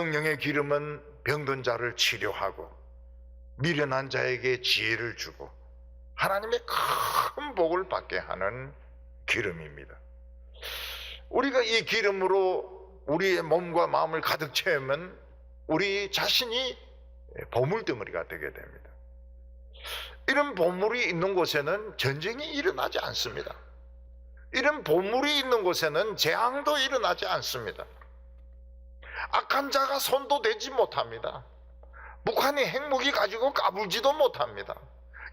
성령의 기름은 병든 자를 치료하고 미련한 자에게 지혜를 주고 하나님의 큰 복을 받게 하는 기름입니다. 우리가 이 기름으로 우리의 몸과 마음을 가득 채우면 우리 자신이 보물덩어리가 되게 됩니다. 이런 보물이 있는 곳에는 전쟁이 일어나지 않습니다. 이런 보물이 있는 곳에는 재앙도 일어나지 않습니다. 악한 자가 손도 대지 못합니다. 북한이 핵무기 가지고 까불지도 못합니다.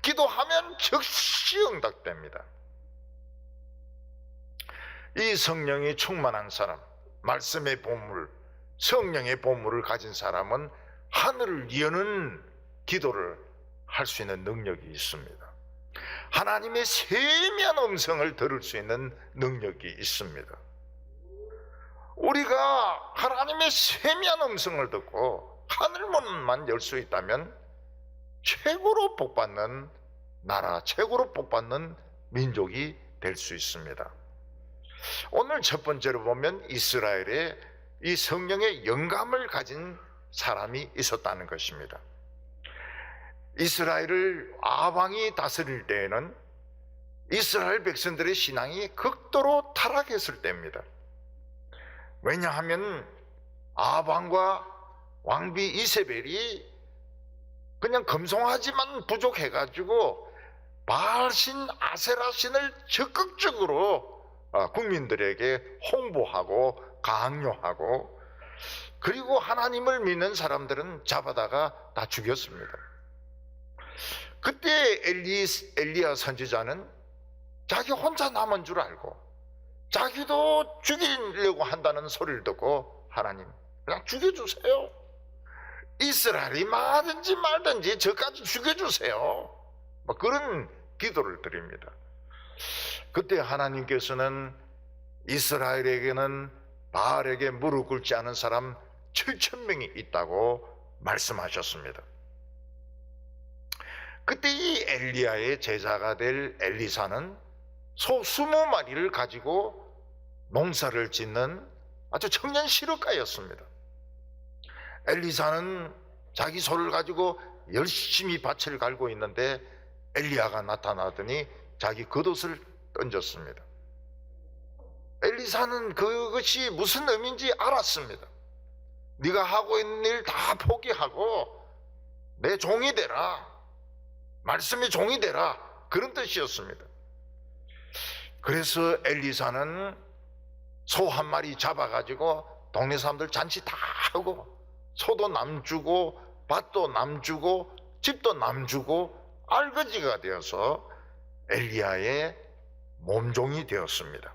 기도하면 즉시 응답됩니다. 이 성령이 충만한 사람, 말씀의 보물, 성령의 보물을 가진 사람은 하늘을 여는 기도를 할 수 있는 능력이 있습니다. 하나님의 세미한 음성을 들을 수 있는 능력이 있습니다. 우리가 하나님의 세미한 음성을 듣고 하늘문만 열 수 있다면 최고로 복받는 나라, 최고로 복받는 민족이 될 수 있습니다. 오늘 첫 번째로 보면 이스라엘에 이 성령의 영감을 가진 사람이 있었다는 것입니다. 이스라엘을 아방이 다스릴 때에는 이스라엘 백성들의 신앙이 극도로 타락했을 때입니다. 왜냐하면 아방과 왕비 이세벨이 그냥 금송아지만 부족해가지고 바알신 아세라신을 적극적으로 국민들에게 홍보하고 강요하고, 그리고 하나님을 믿는 사람들은 잡아다가 다 죽였습니다. 그때 엘리야 선지자는 자기 혼자 남은 줄 알고 자기도 죽이려고 한다는 소리를 듣고 하나님 그냥 죽여주세요. 이스라엘이 망하든지 말든지 저까지 죽여주세요. 그런 기도를 드립니다. 그때 하나님께서는 이스라엘에게는 바알에게 무릎 꿇지 않은 사람 7,000명이 있다고 말씀하셨습니다. 그때 이 엘리야의 제자가 될 엘리사는 소 20마리를 가지고 농사를 짓는 아주 청년 실업가였습니다. 엘리사는 자기 소를 가지고 열심히 밭을 갈고 있는데 엘리야가 나타나더니 자기 겉옷을 던졌습니다. 엘리사는 그것이 무슨 의미인지 알았습니다. 네가 하고 있는 일 다 포기하고 내 종이 되라, 말씀의 종이 되라, 그런 뜻이었습니다. 그래서 엘리사는 소 한 마리 잡아가지고 동네 사람들 잔치 다 하고 소도 남주고 밭도 남주고 집도 남주고 알거지가 되어서 엘리야의 몸종이 되었습니다.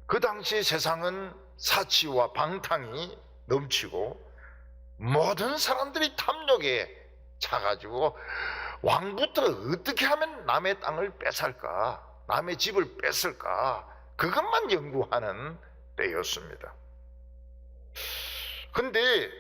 그 당시 세상은 사치와 방탕이 넘치고 모든 사람들이 탐욕에 차가지고 왕부터 어떻게 하면 남의 땅을 뺏을까, 남의 집을 뺏을까, 그것만 연구하는 때였습니다. 근데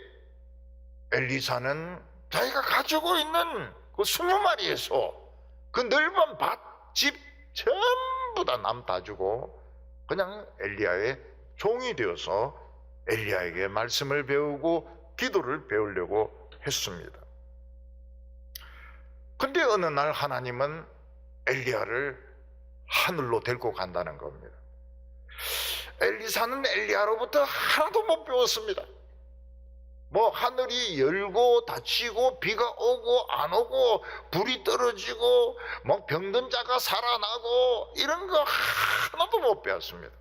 엘리사는 자기가 가지고 있는 그 20마리의 소, 그 넓은 밭, 집 전부 다 남 다 주고 그냥 엘리야의 종이 되어서 엘리야에게 말씀을 배우고 기도를 배우려고 했습니다. 근데 어느 날 하나님은 엘리야를 하늘로 데리고 간다는 겁니다. 엘리사는 엘리야로부터 하나도 못 배웠습니다. 하늘이 열고 닫히고 비가 오고 안 오고 불이 떨어지고 병든 자가 살아나고 이런 거 하나도 못 배웠습니다.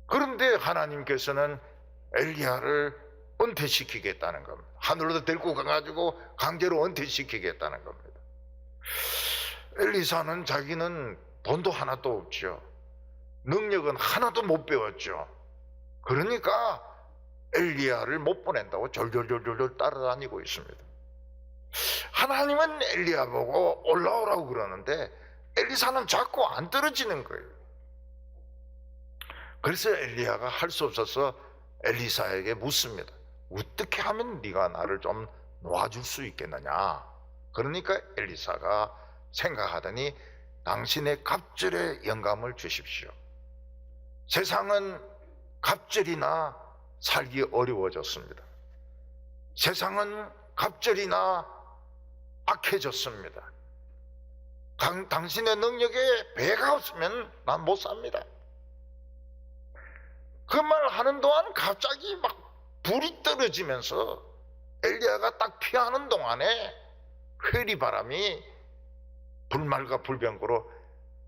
그런데 하나님께서는 엘리야를 은퇴시키겠다는 겁니다. 하늘로 데리고 가가지고 강제로 은퇴시키겠다는 겁니다. 엘리사는 자기는 돈도 하나도 없죠. 능력은 하나도 못 배웠죠. 그러니까 엘리야를 못 보낸다고 졸졸졸졸 따라다니고 있습니다. 하나님은 엘리야 보고 올라오라고 그러는데 엘리사는 자꾸 안 떨어지는 거예요. 그래서 엘리야가 할 수 없어서 엘리사에게 묻습니다. 어떻게 하면 네가 나를 좀 놓아줄 수 있겠느냐. 그러니까 엘리사가 생각하더니 당신의 갑절의 영감을 주십시오. 세상은 갑절이나 살기 어려워졌습니다. 세상은 갑절이나 악해졌습니다. 당신의 능력에 배가 없으면 난 못 삽니다. 그 말 하는 동안 갑자기 막 불이 떨어지면서 엘리야가 딱 피하는 동안에 회리바람이 불말과 불병거로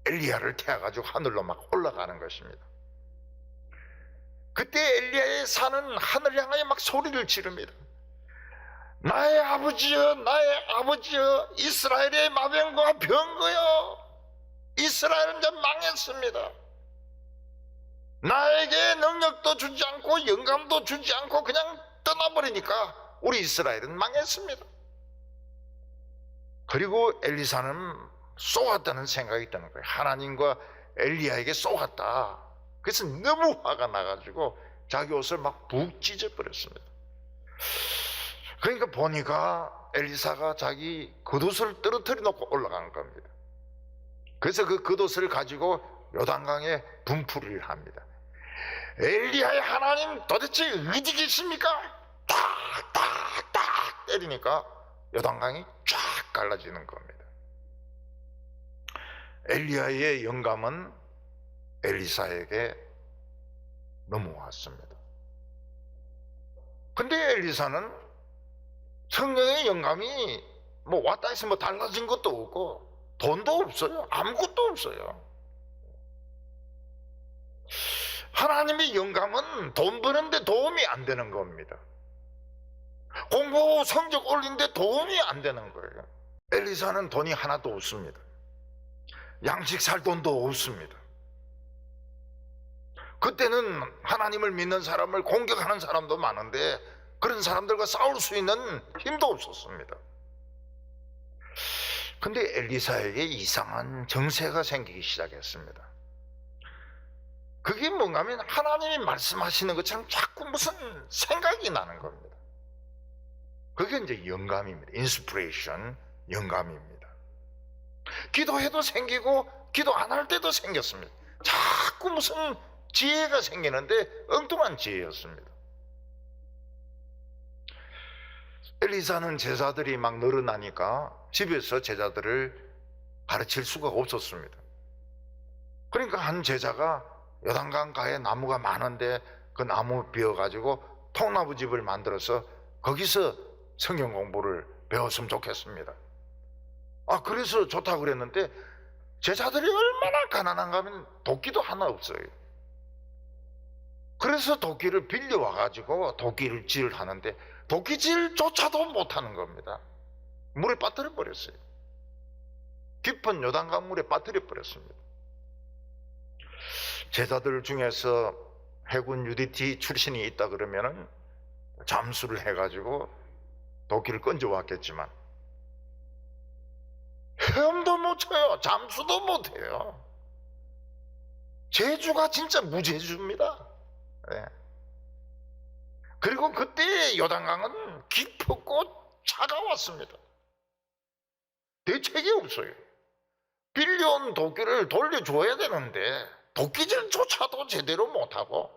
엘리야를 태워가지고 하늘로 막 올라가는 것입니다. 그때 엘리야의 산은 하늘 향하여 막 소리를 지릅니다. 나의 아버지여, 나의 아버지여, 이스라엘의 마병과 병거여, 이스라엘은 이제 망했습니다. 나에게 능력도 주지 않고 영감도 주지 않고 그냥 떠나버리니까 우리 이스라엘은 망했습니다. 그리고 엘리사는 쏘았다는 생각이 드는 거예요. 하나님과 엘리야에게 쏘았다. 그래서 너무 화가 나가지고 자기 옷을 막 푹 찢어버렸습니다. 그러니까 보니까 엘리사가 자기 겉옷을 떨어뜨려 놓고 올라간 겁니다. 그래서 그 겉옷을 가지고 요단강에 분풀이를 합니다. 엘리야의 하나님 도대체 어디 계십니까? 딱 때리니까 요단강이 쫙 갈라지는 겁니다. 엘리야의 영감은 엘리사에게 넘어왔습니다. 근데 엘리사는 성령의 영감이 뭐 왔다 해서 뭐 달라진 것도 없고 돈도 없어요. 아무것도 없어요. 하나님의 영감은 돈 버는데 도움이 안 되는 겁니다. 공부 성적 올리는데 도움이 안 되는 거예요. 엘리사는 돈이 하나도 없습니다. 양식 살 돈도 없습니다. 그때는 하나님을 믿는 사람을 공격하는 사람도 많은데 그런 사람들과 싸울 수 있는 힘도 없었습니다. 근데 엘리사에게 이상한 정세가 생기기 시작했습니다. 그게 뭔가 하면 하나님이 말씀하시는 것처럼 자꾸 무슨 생각이 나는 겁니다. 그게 이제 영감입니다. 인스피레이션, 영감입니다. 기도해도 생기고 기도 안 할 때도 생겼습니다. 자꾸 무슨 지혜가 생기는데 엉뚱한 지혜였습니다. 엘리사는 제자들이 막 늘어나니까 집에서 제자들을 가르칠 수가 없었습니다. 그러니까 한 제자가 요단강가에 나무가 많은데 그 나무 비워가지고 통나무집을 만들어서 거기서 성경 공부를 배웠으면 좋겠습니다. 그래서 좋다고 그랬는데 제자들이 얼마나 가난한가 하면 도끼도 하나 없어요. 그래서 도끼를 빌려와가지고 도끼질을 하는데 도끼질조차도 못하는 겁니다. 물에 빠뜨려 버렸어요. 깊은 요단강 물에 빠뜨려 버렸습니다. 제자들 중에서 해군 UDT 출신이 있다 그러면은 잠수를 해가지고 도끼를 건져 왔겠지만 헤엄도 못 쳐요. 잠수도 못 해요. 제주가 진짜 무제주입니다. 네. 그리고 그때 요단강은 깊었고 차가웠습니다. 대책이 없어요. 빌려온 도끼를 돌려줘야 되는데 도끼질조차도 제대로 못하고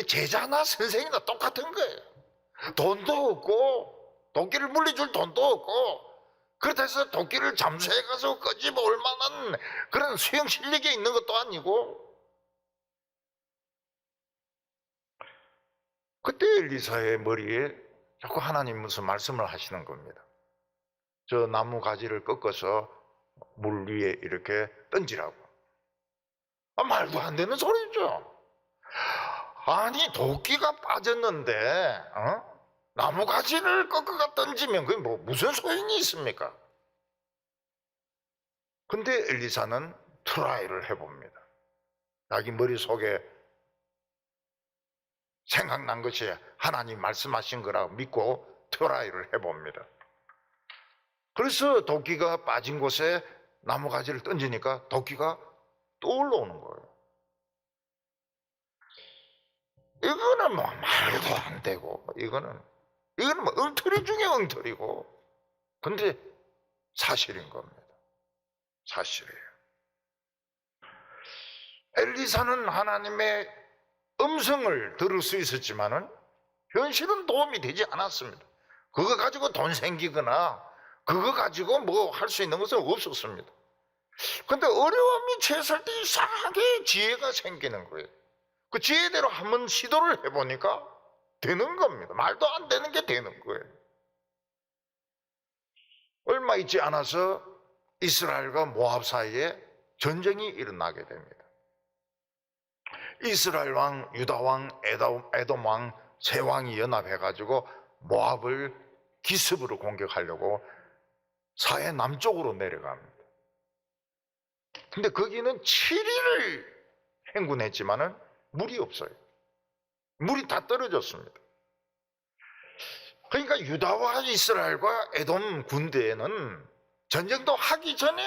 제자나 선생이나 똑같은 거예요. 돈도 없고 도끼를 물려줄 돈도 없고 그렇다 해서 도끼를 잠수해 가서 끄집어 올 만한 그런 수영 실력이 있는 것도 아니고. 그때 엘리사의 머리에 자꾸 하나님 무슨 말씀을 하시는 겁니다. 저 나무 가지를 꺾어서 물 위에 이렇게 던지라고. 말도 안 되는 소리죠. 아니 도끼가 빠졌는데 나무 가지를 꺾어가 던지면 그게 뭐 무슨 소용이 있습니까? 근데 엘리사는 트라이를 해봅니다. 자기 머릿속에 생각난 것이 하나님 말씀하신 거라고 믿고 트라이를 해봅니다. 그래서 도끼가 빠진 곳에 나무 가지를 던지니까 도끼가 또 올라오는 거예요. 이거는 뭐 말도 안 되고 이거는 뭐 엉터리 중에 엉터리고, 근데 사실인 겁니다. 사실이에요. 엘리사는 하나님의 음성을 들을 수 있었지만은 현실은 도움이 되지 않았습니다. 그거 가지고 돈 생기거나 그거 가지고 뭐 할 수 있는 것은 없었습니다. 근데 어려움이 채했을 때 이상하게 지혜가 생기는 거예요. 그 지혜대로 한번 시도를 해보니까 되는 겁니다. 말도 안 되는 게 되는 거예요. 얼마 있지 않아서 이스라엘과 모압 사이에 전쟁이 일어나게 됩니다. 이스라엘 왕, 유다 왕, 에돔 왕 세 왕이 연합해가지고 모압을 기습으로 공격하려고 사해 남쪽으로 내려갑니다. 근데 거기는 7일을 행군했지만은 물이 없어요. 물이 다 떨어졌습니다. 그러니까 유다와 이스라엘과 에돔 군대에는 전쟁도 하기 전에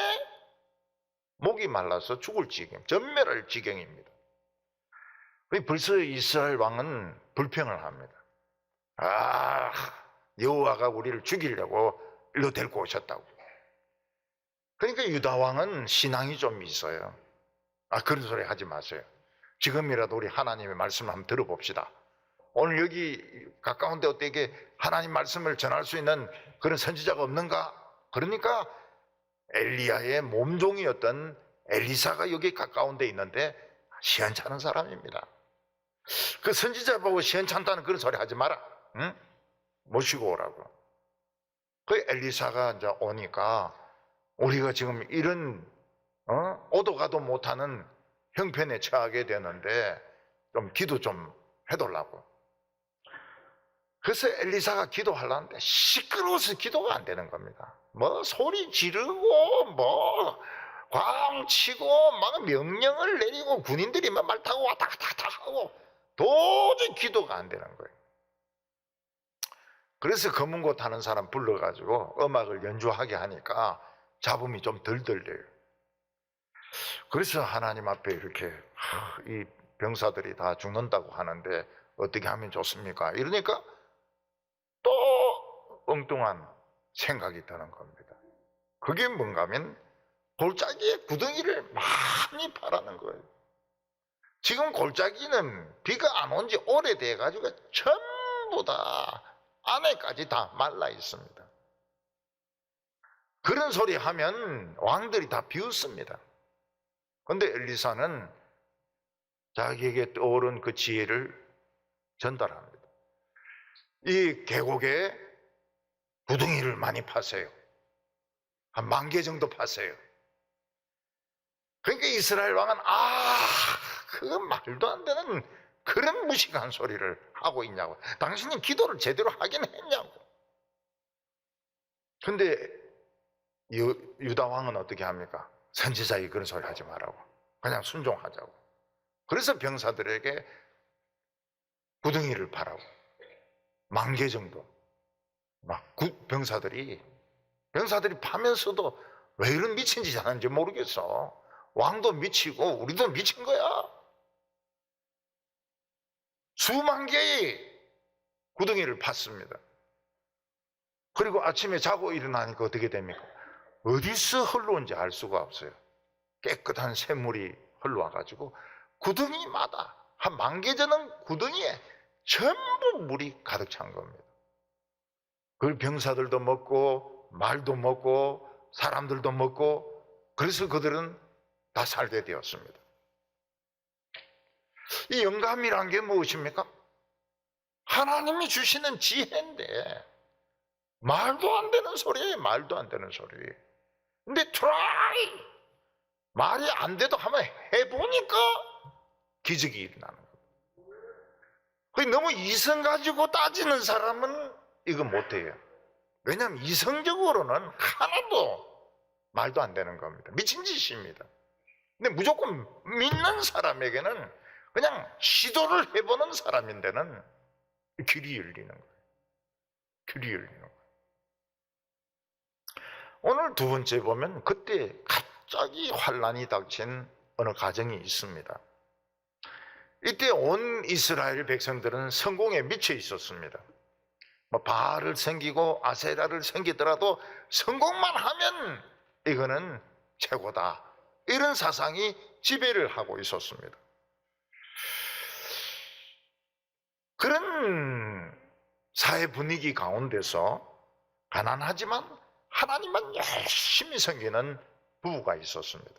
목이 말라서 죽을 지경, 전멸할 지경입니다. 벌써 이스라엘 왕은 불평을 합니다. 아, 여호와가 우리를 죽이려고 일로 데리고 오셨다고. 그러니까 유다 왕은 신앙이 좀 있어요. 아, 그런 소리 하지 마세요. 지금이라도 우리 하나님의 말씀을 한번 들어봅시다. 오늘 여기 가까운 데 어떻게 하나님 말씀을 전할 수 있는 그런 선지자가 없는가? 그러니까 엘리야의 몸종이었던 엘리사가 여기 가까운 데 있는데 시원찮은 사람입니다. 그 선지자 보고 시원찮다는 그런 소리 하지 마라. 응? 모시고 오라고. 그 엘리사가 이제 오니까 우리가 지금 이런 오도 가도 못하는 형편에 처하게 되는데 좀 기도 좀 해달라고. 그래서 엘리사가 기도하려는데 시끄러워서 기도가 안 되는 겁니다. 뭐 소리 지르고 뭐 광치고 막 명령을 내리고 군인들이 막 말 타고 왔다 갔다 하고 도저히 기도가 안 되는 거예요. 그래서 검은고 타는 사람 불러가지고 음악을 연주하게 하니까 잡음이 좀 덜 들려요. 그래서 하나님 앞에 이렇게 이 병사들이 다 죽는다고 하는데 어떻게 하면 좋습니까? 이러니까 또 엉뚱한 생각이 드는 겁니다. 그게 뭔가 하면 골짜기에 구덩이를 많이 파라는 거예요. 지금 골짜기는 비가 안 온 지 오래돼 가지고 전부 다 안에까지 다 말라 있습니다. 그런 소리 하면 왕들이 다 비웃습니다. 그런데 엘리사는 자기에게 떠오른 그 지혜를 전달합니다. 이 계곡에 구덩이를 많이 파세요. 한 10,000개 정도 파세요. 그러니까 이스라엘 왕은 그거 말도 안 되는 그런 무식한 소리를 하고 있냐고. 당신이 기도를 제대로 하긴 했냐고. 근데 유다 왕은 어떻게 합니까? 선지자에게 그런 소리 하지 말라고. 그냥 순종하자고. 그래서 병사들에게 구덩이를 파라고. 10,000개 정도. 막 병사들이 파면서도 왜 이런 미친 짓 하는지 모르겠어. 왕도 미치고 우리도 미친 거야. 수만 개의 구덩이를 팠습니다. 그리고 아침에 자고 일어나니까 어떻게 됩니까? 어디서 흘러온지 알 수가 없어요. 깨끗한 샘물이 흘러와가지고 구덩이마다 한 10,000개 되는 구덩이에 전부 물이 가득 찬 겁니다. 그 병사들도 먹고 말도 먹고 사람들도 먹고 그래서 그들은 다 살게 되었습니다. 이 영감이란 게 무엇입니까? 하나님이 주시는 지혜인데 말도 안 되는 소리예요. 말도 안 되는 소리. 근데 try 말이 안 돼도 한번 해보니까 기적이 일어나는 거예요. 너무 이성 가지고 따지는 사람은 이거 못해요. 왜냐하면 이성적으로는 하나도 말도 안 되는 겁니다. 미친 짓입니다. 근데 무조건 믿는 사람에게는 그냥 시도를 해보는 사람인데는 길이 열리는 거예요. 길이 열리는 거예요. 오늘 두 번째 보면 그때 갑자기 환란이 닥친 어느 가정이 있습니다. 이때 온 이스라엘 백성들은 성공에 미쳐 있었습니다. 바알을 섬기고 아세라를 섬기더라도 성공만 하면 이거는 최고다. 이런 사상이 지배를 하고 있었습니다. 그런 사회 분위기 가운데서 가난하지만 하나님만 열심히 섬기는 부부가 있었습니다.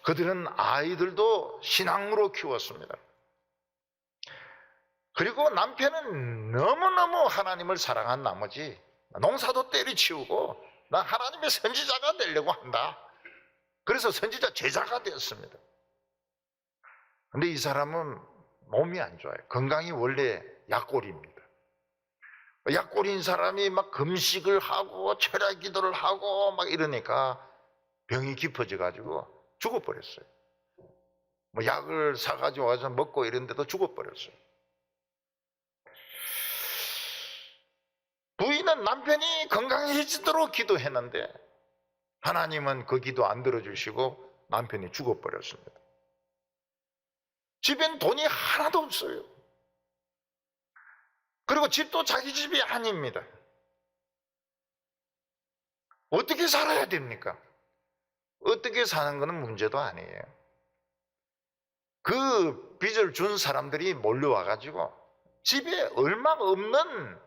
그들은 아이들도 신앙으로 키웠습니다. 그리고 남편은 너무너무 하나님을 사랑한 나머지 농사도 때리치우고 나 하나님의 선지자가 되려고 한다. 그래서 선지자 제자가 되었습니다. 근데 이 사람은 몸이 안 좋아요. 건강이 원래 약골입니다. 약골인 사람이 막 금식을 하고 철야 기도를 하고 막 이러니까 병이 깊어져 가지고 죽어버렸어요. 뭐 약을 사가지고 와서 먹고 이랬는데도 죽어버렸어요. 부인은 남편이 건강해지도록 기도했는데 하나님은 그 기도 안 들어주시고 남편이 죽어버렸습니다. 집엔 돈이 하나도 없어요. 그리고 집도 자기 집이 아닙니다. 어떻게 살아야 됩니까? 어떻게 사는 것은 문제도 아니에요. 그 빚을 준 사람들이 몰려와가지고 집에 얼마 없는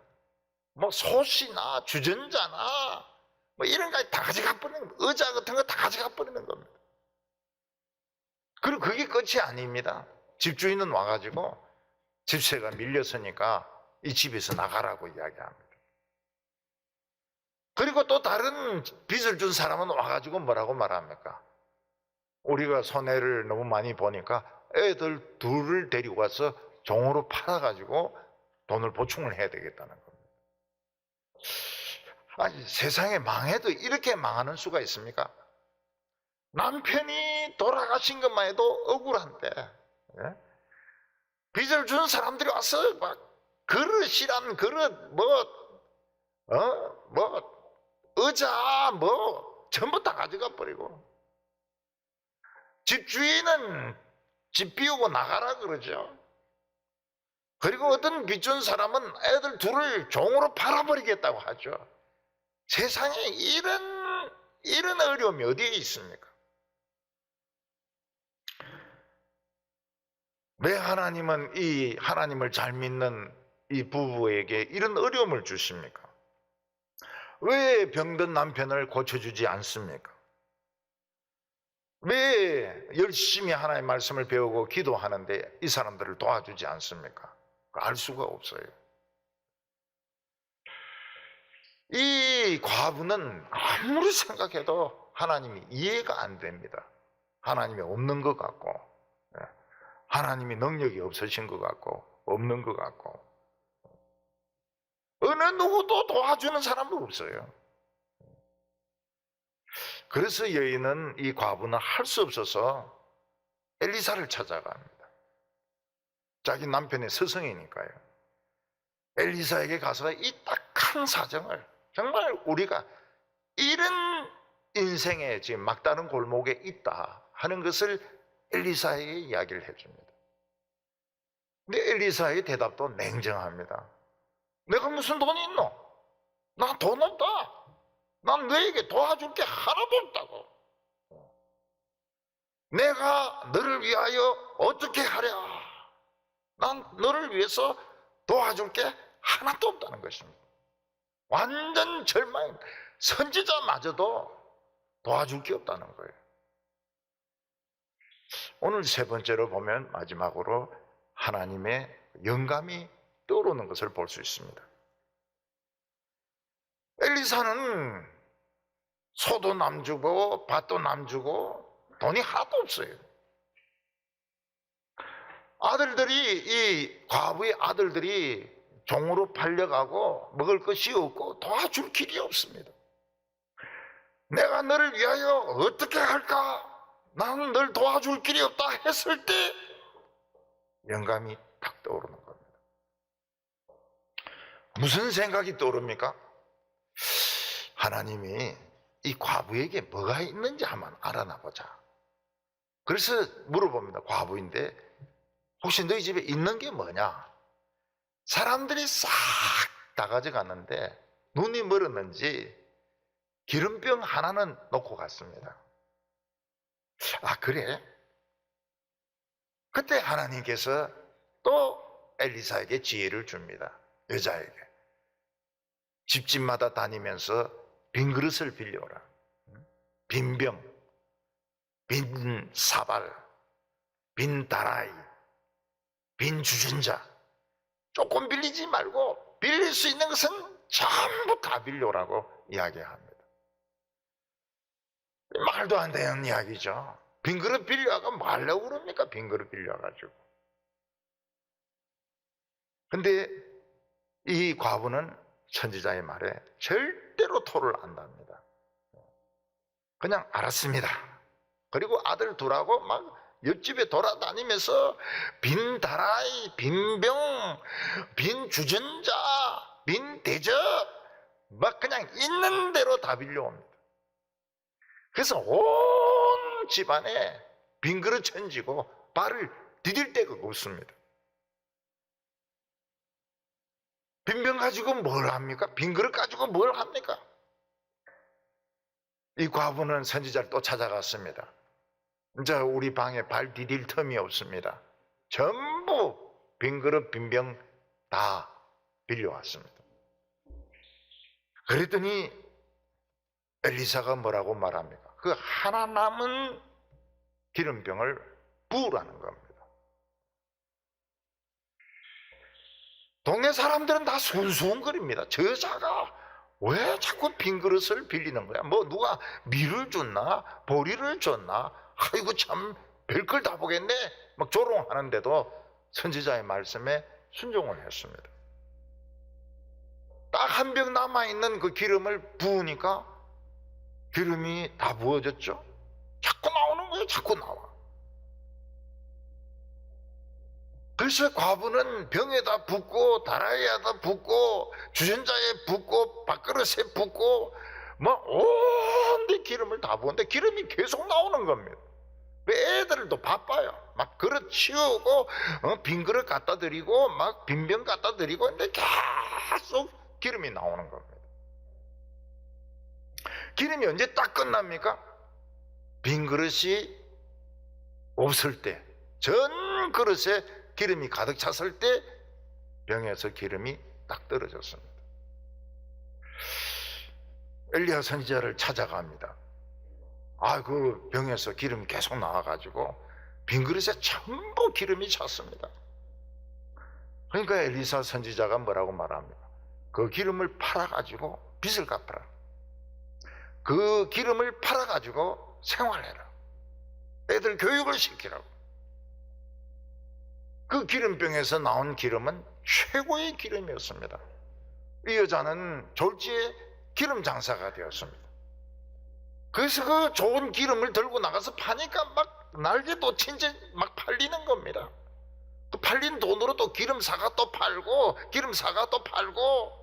뭐 솥이나 주전자나 뭐 이런 거 다 가져가 버리는 겁니다. 의자 같은 거 다 가져가 버리는 겁니다. 그리고 그게 끝이 아닙니다. 집주인은 와가지고 집세가 밀렸으니까 이 집에서 나가라고 이야기합니다. 그리고 또 다른 빚을 준 사람은 와가지고 뭐라고 말합니까? 우리가 손해를 너무 많이 보니까 애들 둘을 데리고 와서 종으로 팔아가지고 돈을 보충을 해야 되겠다는 겁니다. 아니, 세상에 망해도 이렇게 망하는 수가 있습니까? 남편이 돌아가신 것만 해도 억울한데, 예? 빚을 준 사람들이 와서 막 그릇이란 그릇, 의자, 전부 다 가져가 버리고. 집주인은 집 비우고 나가라 그러죠. 그리고 어떤 빚 준 사람은 애들 둘을 종으로 팔아버리겠다고 하죠. 세상에 이런 어려움이 어디에 있습니까? 왜 하나님은 이 하나님을 잘 믿는 이 부부에게 이런 어려움을 주십니까? 왜 병든 남편을 고쳐주지 않습니까? 왜 열심히 하나님의 말씀을 배우고 기도하는데 이 사람들을 도와주지 않습니까? 알 수가 없어요. 이 과부는 아무리 생각해도 하나님이 이해가 안 됩니다. 하나님이 없는 것 같고, 하나님이 능력이 없으신 것 같고, 없는 것 같고, 어느 누구도 도와주는 사람도 없어요. 그래서 여인은, 이 과부는 할 수 없어서 엘리사를 찾아갑니다. 자기 남편의 스승이니까요. 엘리사에게 가서 이 딱한 사정을, 정말 우리가 이런 인생에 지금 막다른 골목에 있다 하는 것을 엘리사에게 이야기를 해줍니다. 근데 엘리사의 대답도 냉정합니다. 내가 무슨 돈이 있노? 나 돈 없다. 난 너에게 도와줄 게 하나도 없다고. 내가 너를 위하여 어떻게 하랴? 난 너를 위해서 도와줄 게 하나도 없다는 것입니다. 완전 절망입니다. 선지자마저도 도와줄 게 없다는 거예요. 오늘 세 번째로 보면 마지막으로 하나님의 영감이 떠오르는 것을 볼 수 있습니다. 엘리사는 소도 남주고 밭도 남주고 돈이 하나도 없어요. 이 과부의 아들들이 종으로 팔려가고 먹을 것이 없고 도와줄 길이 없습니다. 내가 너를 위하여 어떻게 할까? 나는 널 도와줄 길이 없다 했을 때 영감이 탁 떠오르는 겁니다. 무슨 생각이 떠오릅니까? 하나님이 이 과부에게 뭐가 있는지 한번 알아나 보자. 그래서 물어봅니다. 과부인데 혹시 너희 집에 있는 게 뭐냐? 사람들이 싹 다 가져갔는데 눈이 멀었는지 기름병 하나는 놓고 갔습니다. 아, 그래? 그때 하나님께서 또 엘리사에게 지혜를 줍니다. 여자에게. 집집마다 다니면서 빈 그릇을 빌려오라. 빈 병, 빈 사발, 빈 다라이, 빈 주전자. 조금 빌리지 말고 빌릴 수 있는 것은 전부 다 빌려오라고 이야기합니다. 말도 안 되는 이야기죠. 빈 그릇 빌려와가 말라고 그럽니까? 빈 그릇 빌려와가지고. 근데 이 과부는 선지자의 말에 절대로 토를 안 답니다. 그냥 알았습니다. 그리고 아들 둘하고 막 옆집에 돌아다니면서 빈 다라이, 빈 병, 빈 주전자, 빈 대접 막 그냥 있는 대로 다 빌려옵니다. 그래서 온 집안에 빈 그릇 천지고 발을 디딜 데가 없습니다. 빈 병 가지고 뭘 합니까? 빈 그릇 가지고 뭘 합니까? 이 과부는 선지자를 또 찾아갔습니다. 이제 우리 방에 발 디딜 틈이 없습니다. 전부 빈 그릇 빈 병 다 빌려왔습니다. 그랬더니 엘리사가 뭐라고 말합니까? 그 하나 남은 기름병을 부으라는 겁니다. 동네 사람들은 다 순수흥거립니다. 저 여자가 왜 자꾸 빈 그릇을 빌리는 거야? 뭐 누가 밀을 줬나? 보리를 줬나? 아이고 참 별걸 다 보겠네. 막 조롱하는데도 선지자의 말씀에 순종을 했습니다. 딱 한 병 남아있는 그 기름을 부으니까 기름이 다 부어졌죠. 자꾸 나오는 거예요. 자꾸 나와. 그래서 과부는 병에다 붓고 다라이에다 붓고 주전자에 붓고 밥그릇에 붓고 뭐 온데 기름을 다 부었는데 기름이 계속 나오는 겁니다. 애들도 바빠요. 막 그릇 치우고 빈 그릇 갖다 드리고 막 빈병 갖다 드리고 근데 계속 기름이 나오는 겁니다. 기름이 언제 딱 끝납니까? 빈 그릇이 없을 때, 전 그릇에 기름이 가득 찼을 때 병에서 기름이 딱 떨어졌습니다. 엘리야 선지자를 찾아갑니다. 그 병에서 기름이 계속 나와가지고 빈 그릇에 전부 기름이 찼습니다. 그러니까 엘리사 선지자가 뭐라고 말합니까? 그 기름을 팔아가지고 빚을 갚아라. 그 기름을 팔아가지고 생활해라. 애들 교육을 시키라고. 그 기름병에서 나온 기름은 최고의 기름이었습니다. 이 여자는 졸지에 기름 장사가 되었습니다. 그래서 그 좋은 기름을 들고 나가서 파니까 막 날개도 진짜 막 팔리는 겁니다. 그 팔린 돈으로 또 기름사가 또 팔고 기름사가 또 팔고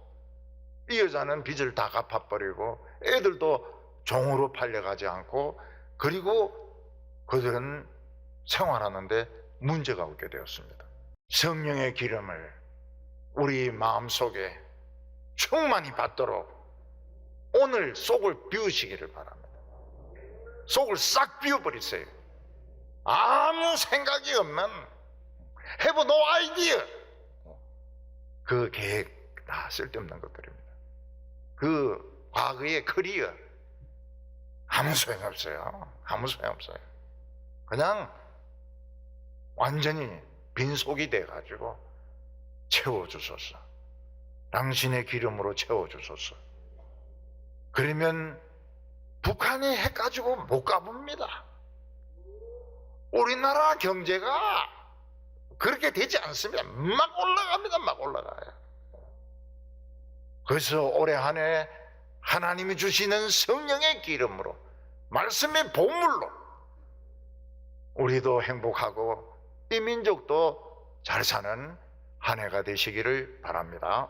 이 여자는 빚을 다 갚아버리고 애들도 종으로 팔려가지 않고 그리고 그들은 생활하는데 문제가 없게 되었습니다. 성령의 기름을 우리 마음속에 충만히 받도록 오늘 속을 비우시기를 바랍니다. 속을 싹 비워버리세요. 아무 생각이 없는 have no idea. 그 계획 다 쓸데없는 것들입니다. 그 과거의 커리어 아무 소용없어요. 아무 소용없어요. 그냥 완전히 빈속이 돼가지고 채워주소서. 당신의 기름으로 채워주소서. 그러면 북한이 해가지고 못 가봅니다. 우리나라 경제가 그렇게 되지 않습니다. 막 올라갑니다. 막 올라가요. 그래서 올해 한 해 하나님이 주시는 성령의 기름으로 말씀의 보물로 우리도 행복하고 이 민족도 잘 사는 한 해가 되시기를 바랍니다.